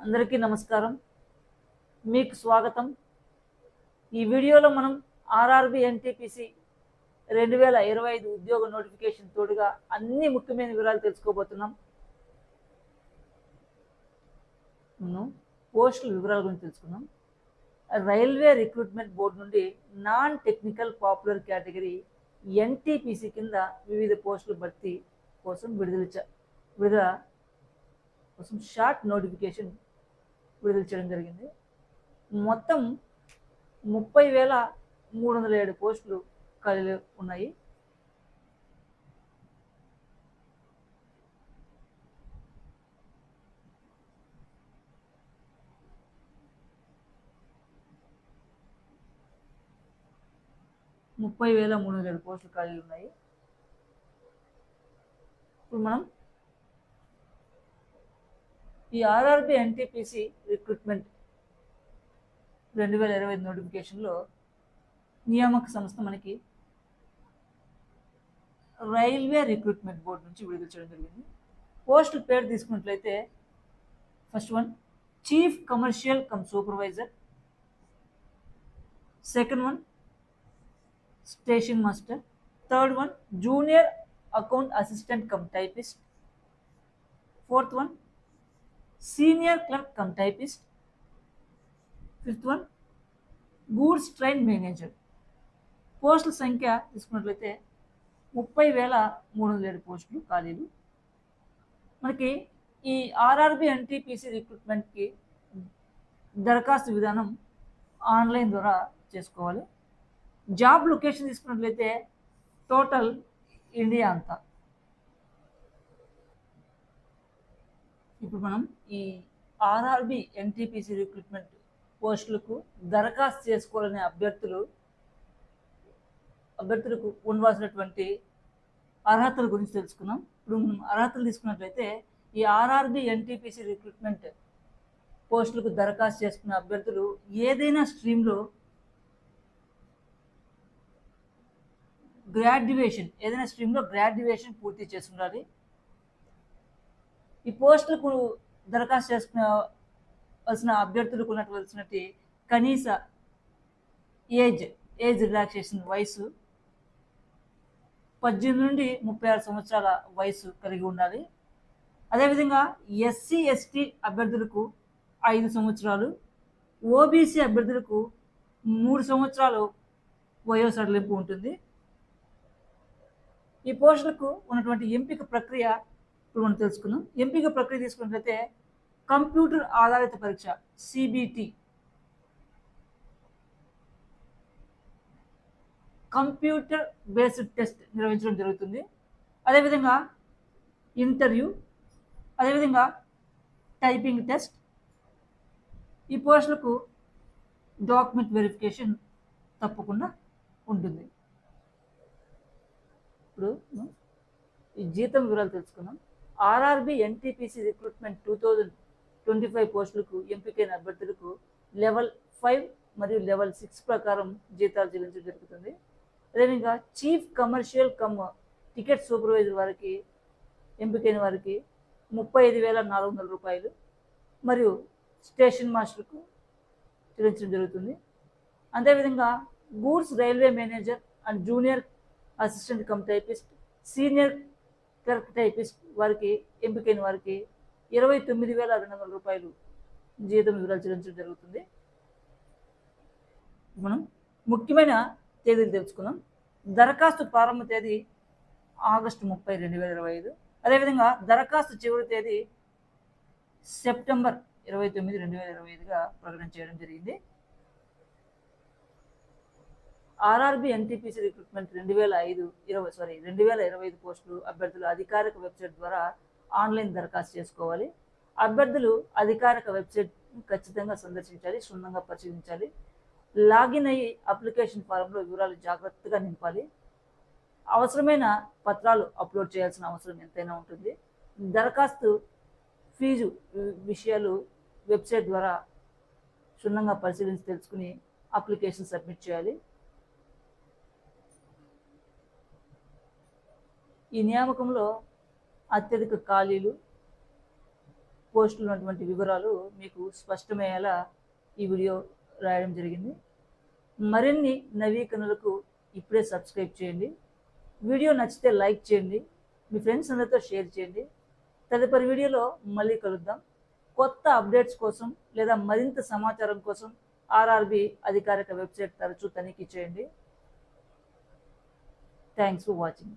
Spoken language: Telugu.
అందరికీ నమస్కారం. మీకు స్వాగతం. ఈ వీడియోలో మనం ఆర్ఆర్బి ఎన్టీపీసీ 2025 ఉద్యోగ నోటిఫికేషన్ తోడుగా అన్ని ముఖ్యమైన వివరాలు తెలుసుకోబోతున్నాం. మనం పోస్టుల వివరాల గురించి తెలుసుకుందాం. రైల్వే రిక్రూట్మెంట్ బోర్డు నుండి non technical popular category NTPC కింద వివిధ పోస్టుల భర్తీ కోసం విడుదల కోసం షార్ట్ నోటిఫికేషన్ విడుదల చేయడం జరిగింది. మొత్తం 30,307 పోస్టులు ఖాళీలు ఉన్నాయి. పోస్టులు ఖాళీలు ఉన్నాయి. ఇప్పుడు మనం ఈ ఆర్ఆర్బి ఎన్టీపీసీ రిక్రూట్మెంట్ 2025 నోటిఫికేషన్లో నియామక సంస్థ మనకి రైల్వే రిక్రూట్మెంట్ బోర్డు నుంచి విడుదల చేయడం జరిగింది. పోస్టుల పేరు తీసుకున్నట్లయితే first one chief commercial come supervisor, second one station master, third one junior account assistant cum typist, fourth one senior clerk cum typist, fifth one goods train manager. పోస్టుల సంఖ్య తీసుకున్నట్లయితే 30,307 పోస్టులు ఖాళీలు. మనకి ఈ ఆర్ఆర్బి ఎన్టీపీసీ రిక్రూట్మెంట్కి దరఖాస్తు విధానం ఆన్లైన్ ద్వారా చేసుకోవాలి. జాబ్ లొకేషన్ తీసుకున్నట్లయితే టోటల్ ఇండియా అంతా. ఇప్పుడు మనం ఈ ఆర్ఆర్బి ఎన్టీపీసీ రిక్రూట్మెంట్ పోస్టులకు దరఖాస్తు చేసుకోవాలనే అభ్యర్థులకు ఉండవలసినటువంటి అర్హతల గురించి తెలుసుకున్నాం. ఇప్పుడు మనం అర్హతలు తీసుకున్నట్లయితే ఈ ఆర్ఆర్బి ఎన్టీపీసీ రిక్రూట్మెంట్ పోస్టులకు దరఖాస్తు చేసుకున్న అభ్యర్థులు ఏదైనా స్ట్రీమ్లో గ్రాడ్యుయేషన్ పూర్తి చేసుకుండాలి. ఈ పోస్టులకు దరఖాస్తు చేసుకునే అభ్యర్థులకు ఉన్నటువంటి కనీస ఏజ్ రిలాక్సేషన్ వయసు 18 నుండి 36 సంవత్సరాల వయసు కలిగి ఉండాలి. అదేవిధంగా ఎస్సీ ఎస్టీ అభ్యర్థులకు 5 సంవత్సరాలు, ఓబీసీ అభ్యర్థులకు 3 సంవత్సరాలు వయో సడలింపు ఉంటుంది. ఈ పోస్టులకు ఉన్నటువంటి ఎంపిక ప్రక్రియ ఇప్పుడు మనం తెలుసుకుందాం. ఎంపిక ప్రక్రియ తీసుకున్నట్లయితే కంప్యూటర్ ఆధారిత పరీక్ష సిబిటి, కంప్యూటర్ బేస్డ్ టెస్ట్ నిర్వహించడం జరుగుతుంది. అదేవిధంగా ఇంటర్వ్యూ, అదేవిధంగా టైపింగ్ టెస్ట్. ఈ పోస్టులకు డాక్యుమెంట్ వెరిఫికేషన్ తప్పకుండా ఉంటుంది. ఇప్పుడు ఈ జీతం వివరాలు తెలుసుకుందాం. ఆర్ఆర్బి ఎన్టీపీసీ రిక్రూట్మెంట్ 2025 పోస్టులకు ఎంపికైన అభ్యర్థులకు లెవెల్ 5 మరియు లెవెల్ 6 ప్రకారం జీతాలు చెల్లించడం జరుగుతుంది. అదేవిధంగా chief commercial come ticket supervisor వారికి ఎంపికైన వారికి 35,400 రూపాయలు మరియు స్టేషన్ మాస్టర్కు చెల్లించడం జరుగుతుంది. అదేవిధంగా goods railway manager and junior assistant cum typist, senior clerk typist వారికి ఎంపికైన వారికి 29,200 రూపాయలు జీతం వివరాలు చెల్లించడం జరుగుతుంది. మనం ముఖ్యమైన తేదీలు తెలుసుకుందాం. దరఖాస్తు ప్రారంభ తేదీ ఆగస్టు 30, 2025. అదేవిధంగా దరఖాస్తు చివరి తేదీ సెప్టెంబర్ 29, 2025గా ప్రకటన చేయడం జరిగింది. ఆర్ఆర్బి ఎన్టీపీసీ రిక్రూట్మెంట్ 2025 పోస్టులు అభ్యర్థులు అధికారిక వెబ్సైట్ ద్వారా ఆన్లైన్ దరఖాస్తు చేసుకోవాలి. అభ్యర్థులు అధికారిక వెబ్సైట్ ఖచ్చితంగా సందర్శించాలి, క్షుణ్ణంగా పరిశీలించాలి. లాగిన్ అయ్యి అప్లికేషన్ ఫారంలో వివరాలు జాగ్రత్తగా నింపాలి. అవసరమైన పత్రాలు అప్లోడ్ చేయాల్సిన అవసరం ఎంతైనా ఉంటుంది. దరఖాస్తు ఫీజు విషయాలు వెబ్సైట్ ద్వారా క్షుణ్ణంగా పరిశీలించి తెలుసుకుని అప్లికేషన్ సబ్మిట్ చేయాలి. ఈ నియామకంలో అత్యధిక ఖాళీలు పోస్టులు ఉన్నటువంటి వివరాలు మీకు స్పష్టమయ్యేలా ఈ వీడియో రాయడం జరిగింది. మరిన్ని నవీకరణలకు ఇప్పుడే సబ్స్క్రైబ్ చేయండి. వీడియో నచ్చితే లైక్ చేయండి, మీ ఫ్రెండ్స్ అందరితో షేర్ చేయండి. తదుపరి వీడియోలో మళ్ళీ కలుద్దాం. కొత్త అప్డేట్స్ కోసం లేదా మరింత సమాచారం కోసం ఆర్ఆర్బి అధికారిక వెబ్సైట్ తరచూ తనిఖీ చేయండి. Thanks for watching.